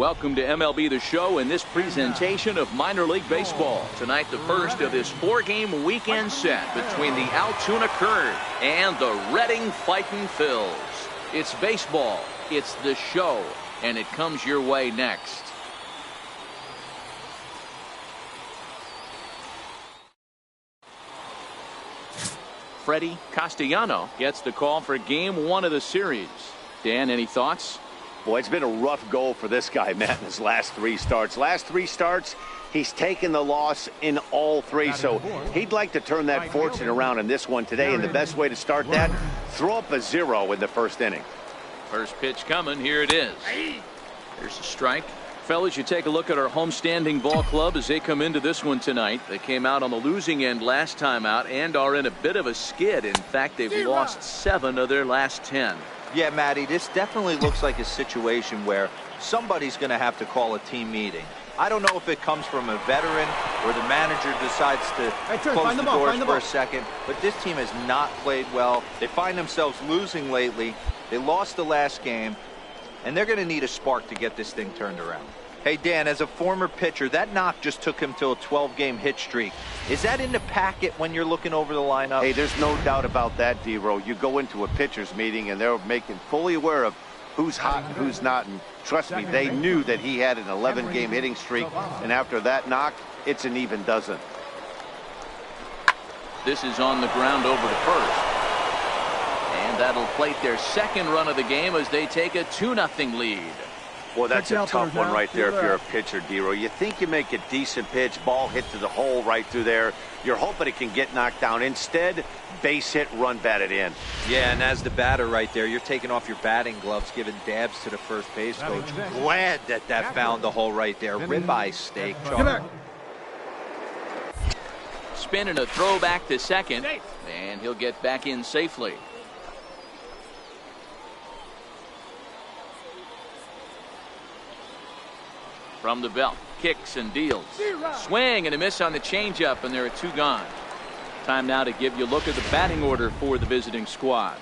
Welcome to MLB The Show in this presentation of minor league baseball. Tonight, the first of this 4-game weekend set between the Altoona Curve and the Reading Fightin' Phils. It's baseball, it's the show, and it comes your way next. Freddie Castellano gets the call for game 1 of the series. Dan, any thoughts? Boy, it's been a rough go for this guy, Matt, in his last 3 starts. Last 3 starts, he's taken the loss in all 3, so he'd like to turn that fortune around in this one today, and the best way to start that, throw up a 0 in the first inning. First pitch coming, here it is. There's a strike. Fellas, you take a look at our homestanding ball club as they come into this one tonight. They came out on the losing end last time out and are in a bit of a skid. In fact, they've lost 7 of their last 10. Yeah, Matty, this definitely looks like a situation where somebody's going to have to call a team meeting. I don't know if it comes from a veteran or the manager decides to close the doors for a second, but this team has not played well. They find themselves losing lately. They lost the last game, and they're going to need a spark to get this thing turned around. Hey, Dan, as a former pitcher, that knock just took him to a 12-game hit streak. Is that in the packet when you're looking over the lineup? Hey, there's no doubt about that, D-Row. You go into a pitcher's meeting, and they're making fully aware of who's hot and who's not. And trust me, they knew that he had an 11-game hitting streak, and after that knock, it's an even dozen. This is on the ground over to first. And that'll plate their second run of the game as they take a 2-0 lead. Boy, that's a tough one right there if you're a pitcher, D-Row. You think you make a decent pitch, ball hit to the hole right through there. You're hoping it can get knocked down. Instead, base hit, run batted in. Yeah, and as the batter right there, you're taking off your batting gloves, giving dabs to the first base coach. Glad that found the hole right there. Ribeye steak. Spinning a throw back to second, and he'll get back in safely. From the belt, kicks and deals. Swing and a miss on the changeup, and there are 2 gone. Time now to give you a look at the batting order for the visiting squad.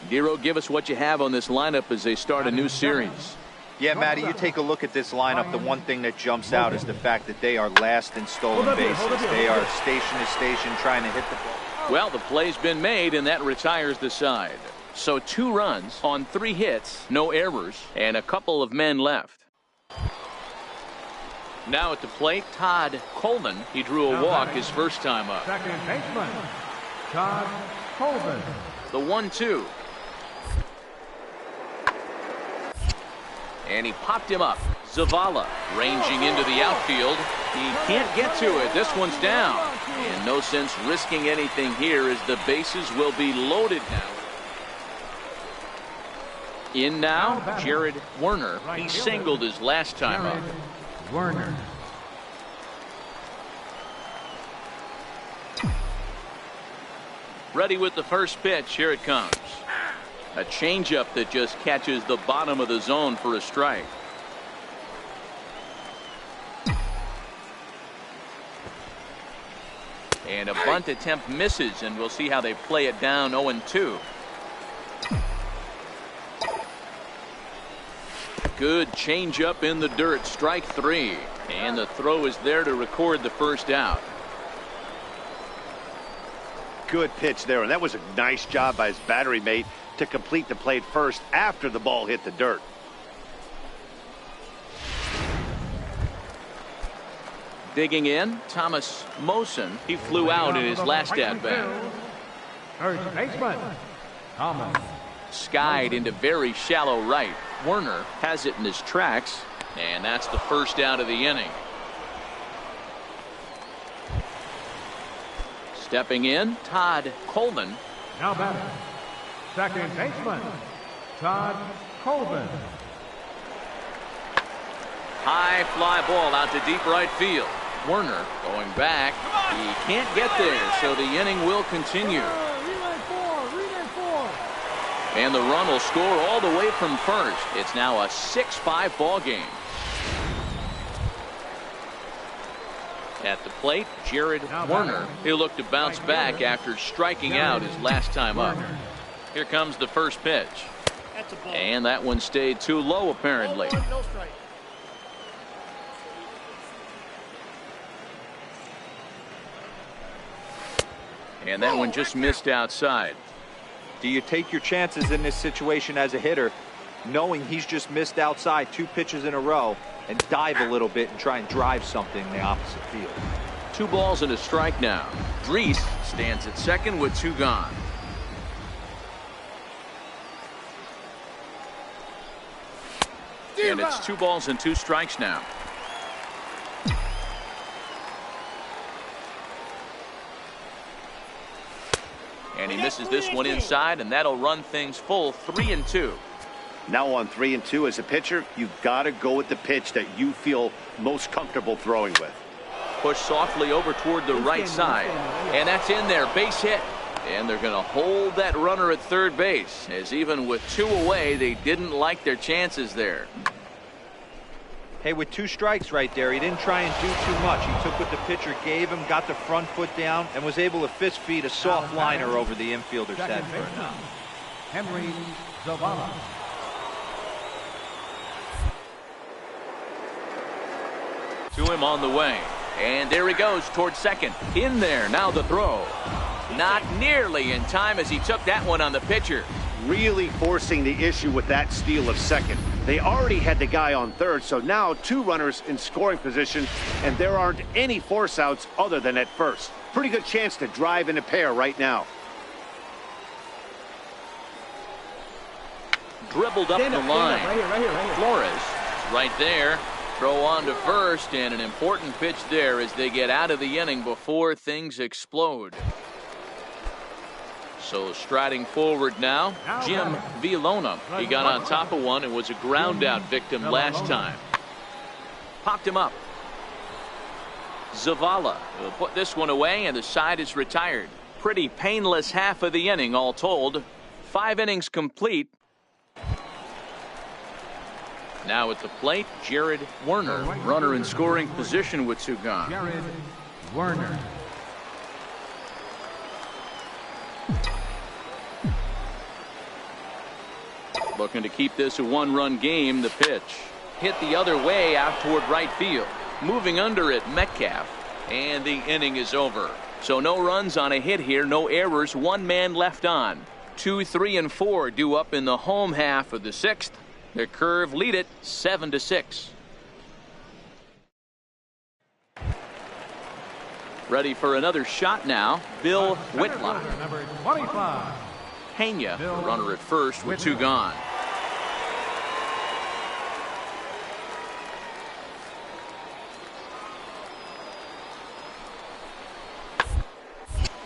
Dero, give us what you have on this lineup as they start a new series. Yeah, Matty, you take a look at this lineup. The one thing that jumps out is the fact that they are last in stolen bases. They are station to station trying to hit the ball. Well, the play's been made, and that retires the side. So 2 runs on 3 hits, no errors, and a couple of men left. Now at the plate, Todd Coleman. He drew a walk his first time up. Second baseman, Todd Coleman. The 1-2. And he popped him up. Zavala ranging into the outfield. He can't get to it. This one's down. And no sense risking anything here as the bases will be loaded now. In now, Jared Werner. He singled his last time up. Werner. Ready with the first pitch. Here it comes. A changeup that just catches the bottom of the zone for a strike. And a bunt attempt misses, and we'll see how they play it down 0-2. Good changeup in the dirt, strike 3. And the throw is there to record the first out. Good pitch there, and that was a nice job by his battery mate to complete the play first after the ball hit the dirt. Digging in, Thomas Mosen. He flew out in his last at-bat. First baseman, Thomas. Skied into very shallow right. Werner has it in his tracks, and that's the first out of the inning. Stepping in, Todd Coleman. Now batting, second baseman, Todd Coleman. High fly ball out to deep right field. Werner going back. He can't get there, so the inning will continue. And the run will score all the way from first. It's now a 6-5 ball game. At the plate, Jared Werner. He'll look to bounce back after striking out his last time up. Here comes the first pitch. And that one stayed too low, apparently. And that one just missed outside. Do you take your chances in this situation as a hitter, knowing he's just missed outside 2 pitches in a row, and dive a little bit and try and drive something in the opposite field? 2 balls and a strike now. Dries stands at second with 2 gone. And it's 2 balls and 2 strikes now. And he misses this one inside, and that'll run things full 3-2. Now on 3-2 as a pitcher, you've got to go with the pitch that you feel most comfortable throwing with. Push softly over toward the right side, and that's in there, base hit. And they're going to hold that runner at third base, as even with 2 away, they didn't like their chances there. Hey, with 2 strikes right there, he didn't try and do too much. He took what the pitcher gave him, got the front foot down, and was able to fist feed a soft liner over the infielder's head for a out. Henry Zavala. To him on the way, and there he goes towards second. In there, now the throw. Not nearly in time as he took that one on the pitcher. Really forcing the issue with that steal of second. They already had the guy on third, so now 2 runners in scoring position, and there aren't any force outs other than at first. Pretty good chance to drive in a pair right now. Dribbled up the line. Right here. Flores right there. Throw on to first, and an important pitch there as they get out of the inning before things explode. So striding forward now, Jim Villalona. He got on top of one and was a ground out victim last time. Popped him up. Zavala will put this one away, and the side is retired. Pretty painless half of the inning all told. 5 innings complete. Now at the plate, Jared Werner, runner in scoring position with 2 gone. Jared Werner. Looking to keep this a 1-run game. The pitch hit the other way out toward right field. Moving under it, Metcalf. And the inning is over. So no runs on a hit here, no errors, 1 man left on. 2, 3, and 4 due up in the home half of the 6th. The Curve lead it 7-6. Ready for another shot now, Bill Whitlock. Number 25. Pena, the runner at first with 2 gone.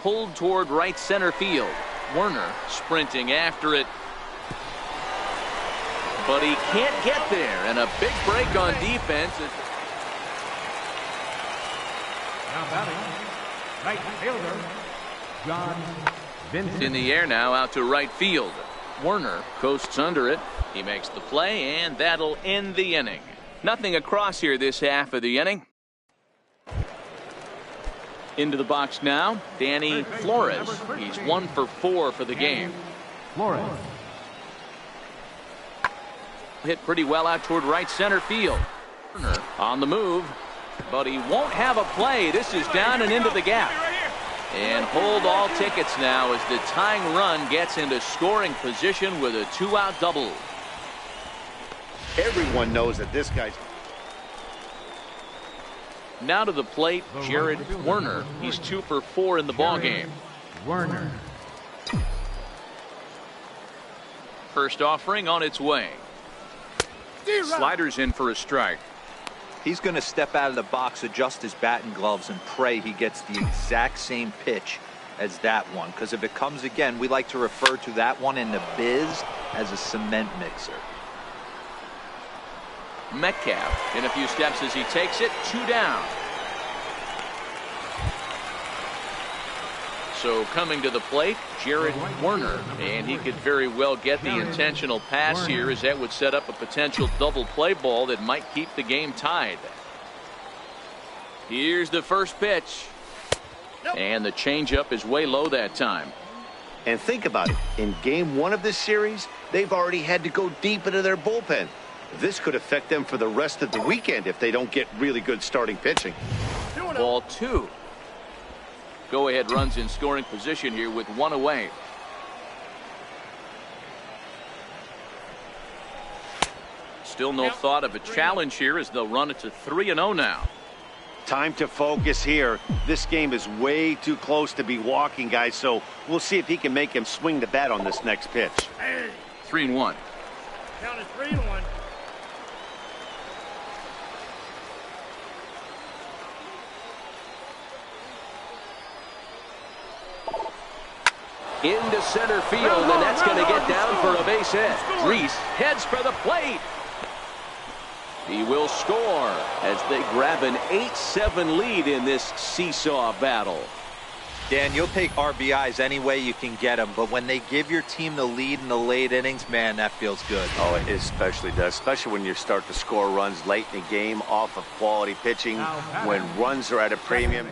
Pulled toward right center field. Werner sprinting after it. But he can't get there, and a big break on defense. Now batting, right fielder, John Vincent. In the air now out to right field. Werner coasts under it. He makes the play, and that'll end the inning. Nothing across here this half of the inning. Into the box now, Danny Flores. He's 1 for 4 for the game. Flores. Hit pretty well out toward right center field. Werner on the move, but he won't have a play. This is down and into the gap. And hold all tickets now as the tying run gets into scoring position with a 2-out double. Everyone knows that this guy's... Now to the plate, Jared Werner. He's 2 for 4 in the ballgame. Werner. First offering on its way. Sliders in for a strike. He's going to step out of the box, adjust his bat and gloves, and pray he gets the exact same pitch as that one. Because if it comes again, we like to refer to that one in the biz as a cement mixer. Metcalf in a few steps as he takes it. 2 down. So coming to the plate, Jared Werner, and he could very well get the intentional pass here, as that would set up a potential double play ball that might keep the game tied. Here's the first pitch, and the changeup is way low that time. And think about it. In game 1 of this series, they've already had to go deep into their bullpen. This could affect them for the rest of the weekend if they don't get really good starting pitching. Ball 2. Go-ahead runs in scoring position here with one away. Still no thought of a challenge here as they'll run it to 3-0 now. Time to focus here. This game is way too close to be walking, guys, so we'll see if he can make him swing the bat on this next pitch. 3-1. Count is 3-1. Into center field, and that's going to get down for a base hit. Reese heads for the plate. He will score as they grab an 8-7 lead in this seesaw battle. Dan, you'll take RBIs any way you can get them, but when they give your team the lead in the late innings, man, that feels good. Oh, it especially does, especially when you start to score runs late in the game off of quality pitching, when runs are at a premium.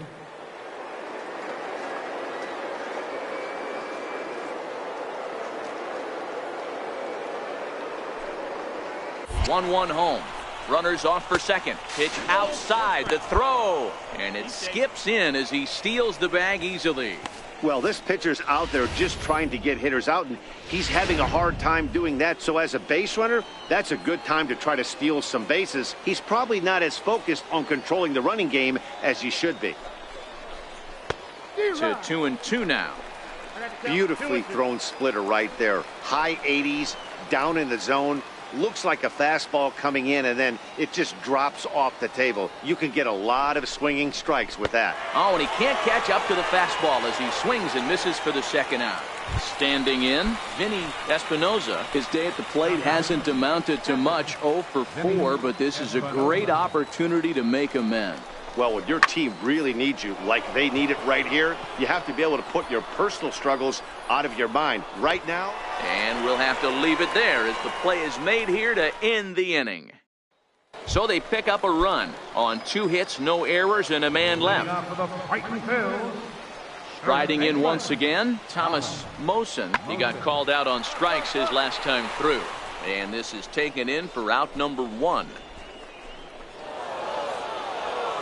1-1 home. Runners off for second. Pitch outside. The throw. And it skips in as he steals the bag easily. Well, this pitcher's out there just trying to get hitters out, and he's having a hard time doing that. So as a base runner, that's a good time to try to steal some bases. He's probably not as focused on controlling the running game as he should be. To 2-2 now. Beautifully thrown splitter right there. High 80s, down in the zone. Looks like a fastball coming in, and then it just drops off the table. You can get a lot of swinging strikes with that. Oh, and he can't catch up to the fastball as he swings and misses for the second out. Standing in, Vinny Espinoza. His day at the plate hasn't amounted to much, 0 for 4, but this is a great opportunity to make amends. Well, when your team really needs you, like they need it right here, you have to be able to put your personal struggles out of your mind right now. And we'll have to leave it there as the play is made here to end the inning. So they pick up a run on 2 hits, no errors, and a man left. Striding in once again, Thomas Mosen. He got called out on strikes his last time through. And this is taken in for out number 1.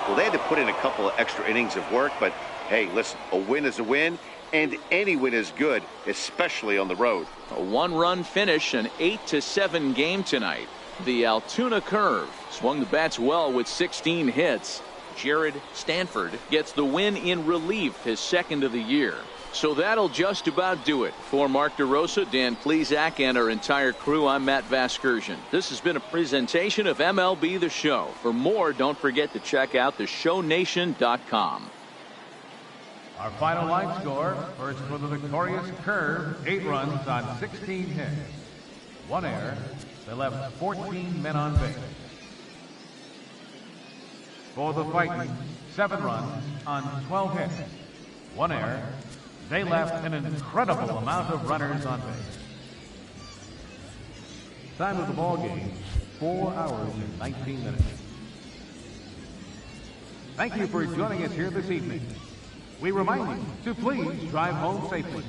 Well, they had to put in a couple of extra innings of work, but hey, listen, a win is a win, and any win is good, especially on the road. A 1-run finish, an 8-7 game tonight. The Altoona Curve swung the bats well with 16 hits. Jared Stanford gets the win in relief, his second of the year. So that'll just about do it. For Mark DeRosa, Dan Plesac, and our entire crew, I'm Matt Vasgersian. This has been a presentation of MLB The Show. For more, don't forget to check out theshownation.com. Our final line score, first for the victorious Curve, 8 runs on 16 hits. 1 error. They left 14 men on base. For the Fighting, 7 runs on 12 hits. 1 error. They left an incredible amount of runners on base. Time of the ball game, 4 hours and 19 minutes. Thank you for joining us here this evening. We remind you to please drive home safely.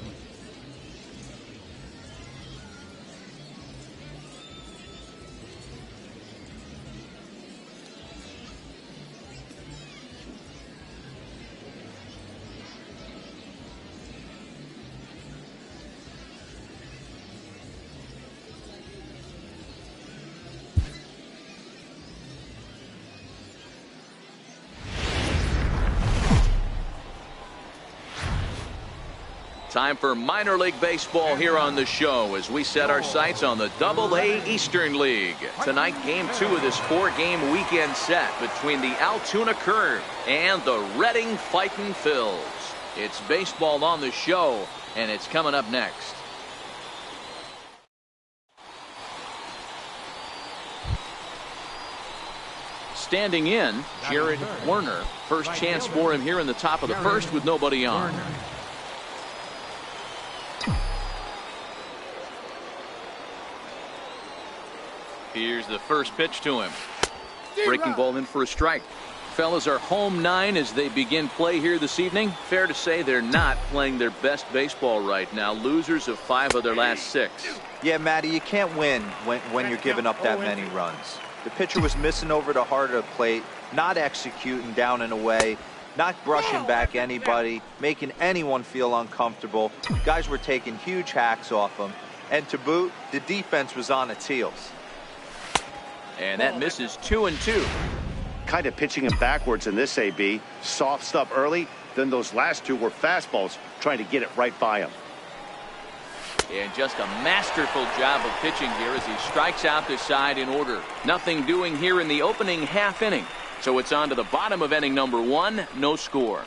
Time for minor league baseball here on the show as we set our sights on the Double-A Eastern League. Tonight, game 2 of this 4-game weekend set between the Altoona Curve and the Reading Fightin' Phils. It's baseball on the show, and it's coming up next. Standing in, Jared Werner. First chance for him here in the top of the first with nobody on. Here's the first pitch to him. Breaking ball in for a strike. Fellas are home 9 as they begin play here this evening. Fair to say they're not playing their best baseball right now. Losers of 5 of their last 6. Yeah, Matty, you can't win when you're giving up that many runs. The pitcher was missing over the heart of the plate, not executing down and away. not brushing back anybody, making anyone feel uncomfortable. Guys were taking huge hacks off him. And to boot, the defense was on its heels. And that misses 2-2. Kind of pitching him backwards in this AB. Soft stuff early, then those last two were fastballs, trying to get it right by him. And just a masterful job of pitching here as he strikes out the side in order. Nothing doing here in the opening half inning. So it's on to the bottom of inning number 1, no score.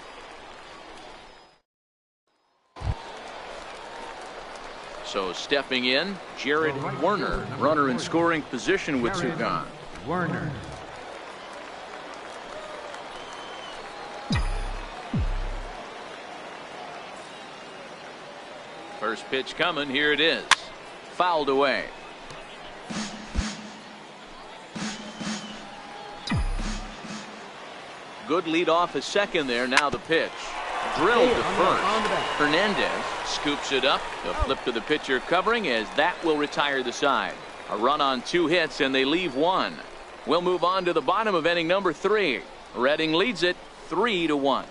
So stepping in, Jared Werner, runner in scoring position with two gone. Werner. First pitch coming, here it is. Fouled away. Good lead off a second there. Now the pitch. Drilled to first. Hernandez scoops it up. A flip to the pitcher covering as that will retire the side. A run on 2 hits and they leave 1. We'll move on to the bottom of inning number 3. Reading leads it 3-1.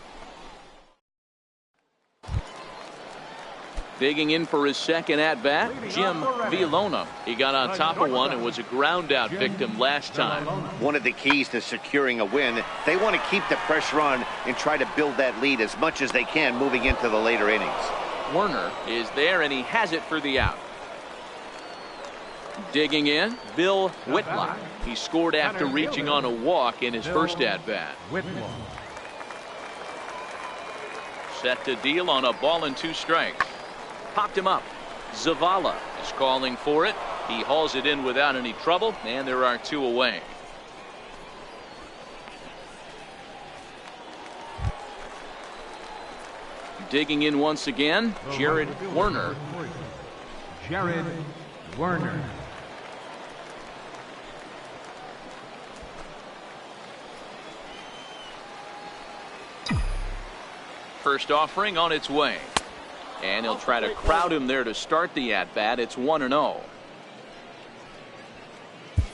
Digging in for his second at-bat, Jim Villalona. He got on top of one and was a ground-out victim last time. One of the keys to securing a win, they want to keep the pressure on and try to build that lead as much as they can moving into the later innings. Werner is there, and he has it for the out. Digging in, Bill Whitlock. He scored after reaching on a walk in his first at-bat. Set to deal on a ball and 2 strikes. Popped him up. Zavala is calling for it. He hauls it in without any trouble, and there are 2 away. Digging in once again, Jared Werner. Jared Werner. First offering on its way. And he'll try to crowd him there to start the at-bat. It's 1-0.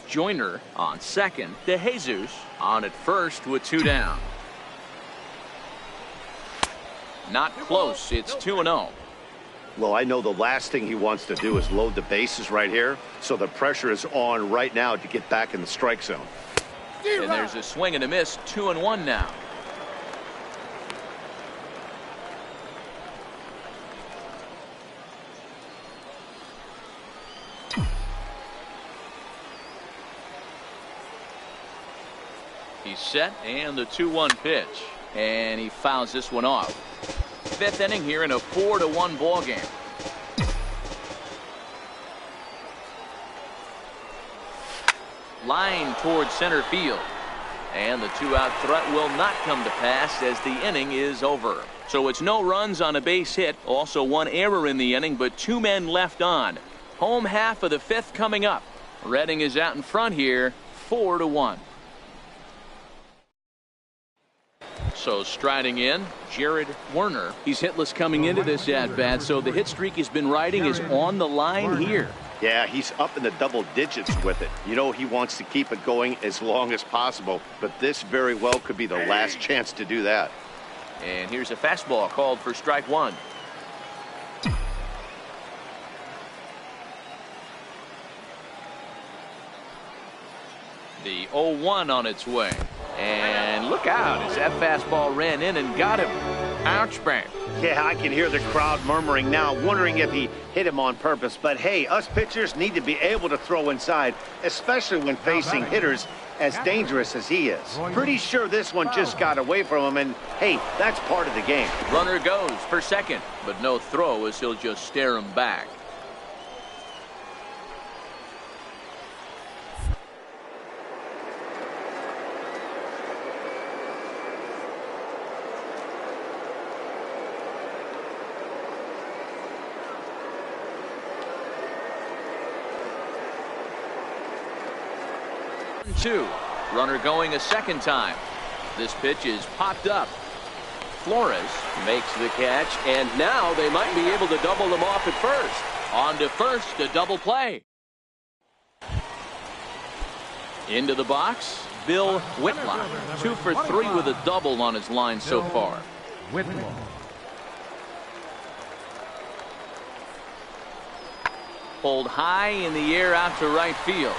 Joyner on second. DeJesus on at first with 2 down. Not close. It's 2-0. Well, I know the last thing he wants to do is load the bases right here. So the pressure is on right now to get back in the strike zone. And there's a swing and a miss. 2-1 now. He's set, and the 2-1 pitch. And he fouls this one off. 5th inning here in a 4-1 ball game. Line towards center field. And the 2-out threat will not come to pass as the inning is over. So it's no runs on a base hit. Also 1 error in the inning, but 2 men left on. Home half of the 5th coming up. Reading is out in front here, 4-1. So striding in, Jared Werner. He's hitless coming into this at-bat, so the hit streak he's been riding is on the line here. Yeah, he's up in the double digits with it. You know, he wants to keep it going as long as possible, but this very well could be the last chance to do that. And here's a fastball called for strike 1. The 0-1 on its way. And look out as that fastball ran in and got him. Ouch, bang. Yeah, I can hear the crowd murmuring now, wondering if he hit him on purpose. But hey, us pitchers need to be able to throw inside, especially when facing hitters as dangerous as he is. Pretty sure this one just got away from him, and hey, that's part of the game. Runner goes for second, but no throw as he'll just stare him back. Two. Runner going a second time. This pitch is popped up. Flores makes the catch, and now they might be able to double them off at first. On to first, a double play. Into the box, Bill Whitlock. 2 for 3 with a double on his line so far. Whitlock. Pulled high in the air out to right field.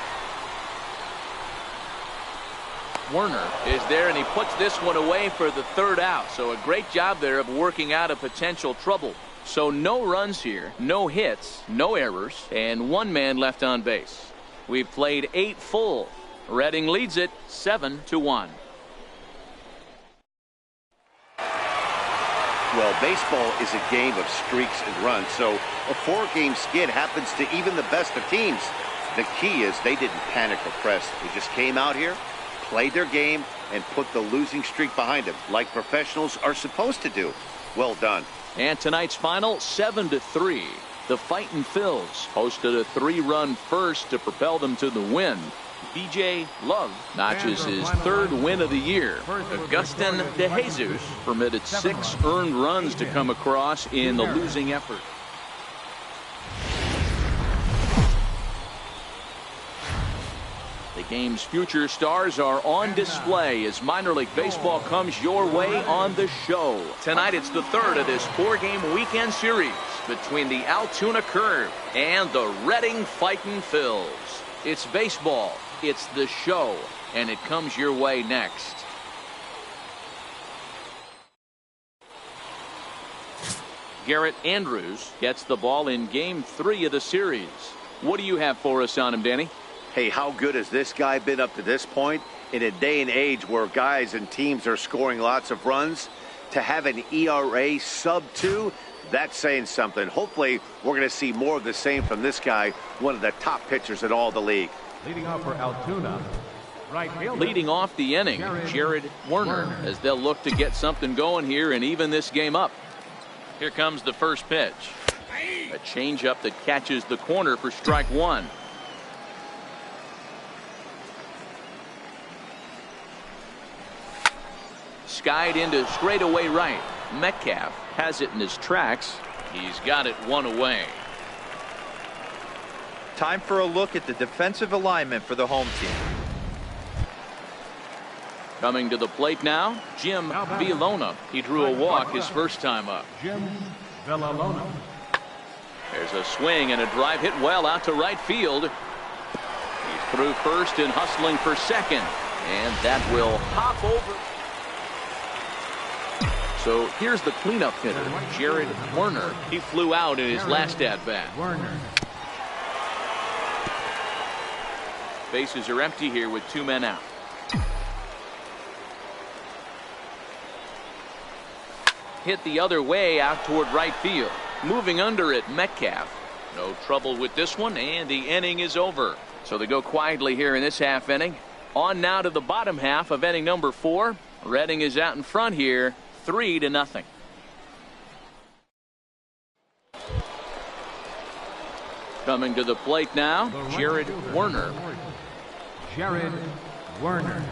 Werner is there, and he puts this one away for the 3rd out. So a great job there of working out a potential trouble. So no runs here, no hits, no errors, and 1 man left on base. We've played 8 full. Reading leads it 7-1. Well, baseball is a game of streaks and runs, so a 4-game skid happens to even the best of teams. The key is they didn't panic or press. They just came out here, played their game, and put the losing streak behind them, like professionals are supposed to do. Well done. And tonight's final, 7-3. The Fightin' Phils hosted a 3-run first to propel them to the win. B.J. Love notches his 3rd win of the year. Agustin De Jesus permitted 6 earned runs to come across in the losing effort. The game's future stars are on display as minor league baseball comes your way on the show. Tonight it's the 3rd of this 4-game weekend series between the Altoona Curve and the Reading Fightin' Phils. It's baseball, it's the show, and it comes your way next. Garrett Andrews gets the ball in Game 3 of the series. What do you have for us on him, Danny? Hey, how good has this guy been up to this point? In a day and age where guys and teams are scoring lots of runs, to have an ERA sub-2, that's saying something. Hopefully, we're going to see more of the same from this guy, one of the top pitchers in all the league. Leading off for Altoona, right fielder. Leading off the inning, Jared Werner, as they'll look to get something going here and even this game up. Here comes the first pitch. A changeup that catches the corner for strike 1. Skied into straightaway right. Metcalf has it in his tracks. He's got it 1 away. Time for a look at the defensive alignment for the home team. Coming to the plate now, Jim Villalona. He drew a walk his first time up. Jim Villalona. There's a swing and a drive hit well out to right field. He's through first and hustling for second. And that will hop over. So here's the cleanup hitter, Jared Werner. He flew out in his last at-bat. Werner. Bases are empty here with 2 men out. Hit the other way out toward right field. Moving under it, Metcalf. No trouble with this one, and the inning is over. So they go quietly here in this half inning. On now to the bottom half of inning number 4. Reading is out in front here, 3-0. Coming to the plate now, Jared Werner. Jared Werner.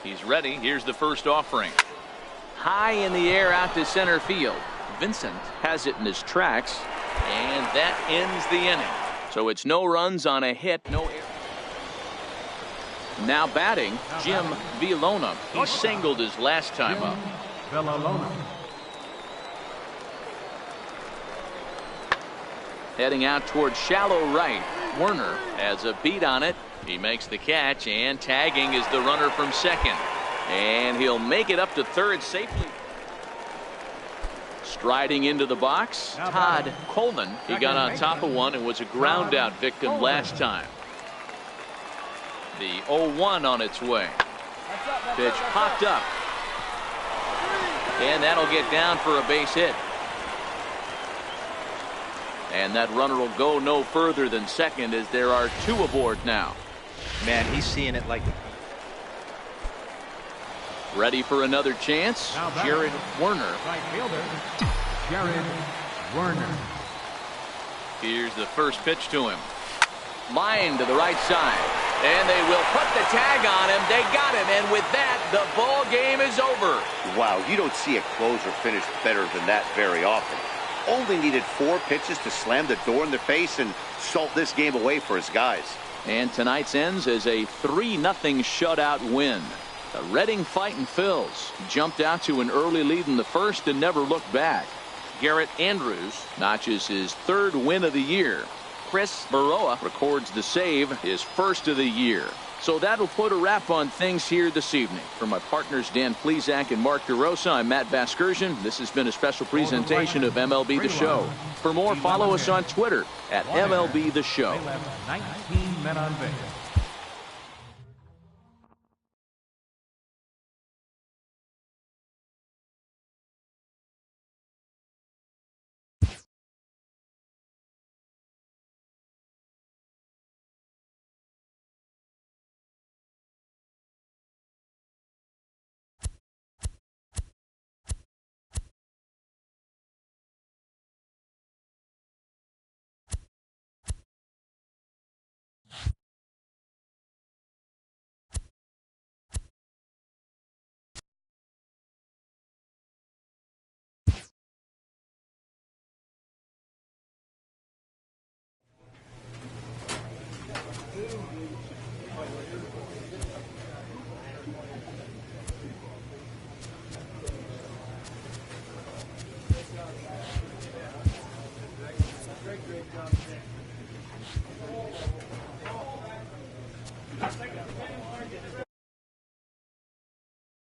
He's ready. Here's the first offering. High in the air out to center field. Vincent has it in his tracks, and that ends the inning. So it's no runs on a hit, no error. Now batting, Jim Villalona. He singled his last time up. Villalona. Heading out toward shallow right. Werner has a beat on it. He makes the catch, and tagging is the runner from second. And he'll make it up to third safely. Striding into the box, Todd Coleman. He got on top of one and was a ground out victim last time. The 0-1 on its way. Pitch popped up. And that'll get down for a base hit. And that runner will go no further than second as there are 2 aboard now. Man, he's seeing it like. Ready for another chance, Jared Werner. Right fielder, Jared Werner. Here's the first pitch to him. Line to the right side. And they will put the tag on him. They got him. And with that, the ball game is over. Wow, you don't see a closer finish better than that very often. only needed 4 pitches to slam the door in their face and salt this game away for his guys. And tonight's ends as a 3-0 shutout win. The Reading Fightin' Phils jumped out to an early lead in the first and never looked back. Garrett Andrews notches his 3rd win of the year. Chris Baroa records the save, his 1st of the year. So that'll put a wrap on things here this evening. For my partners Dan Plesac and Mark DeRosa, I'm Matt Vasgersian. This has been a special presentation of MLB The Show. For more, follow us on Twitter at MLB The Show. They left 19 men on base.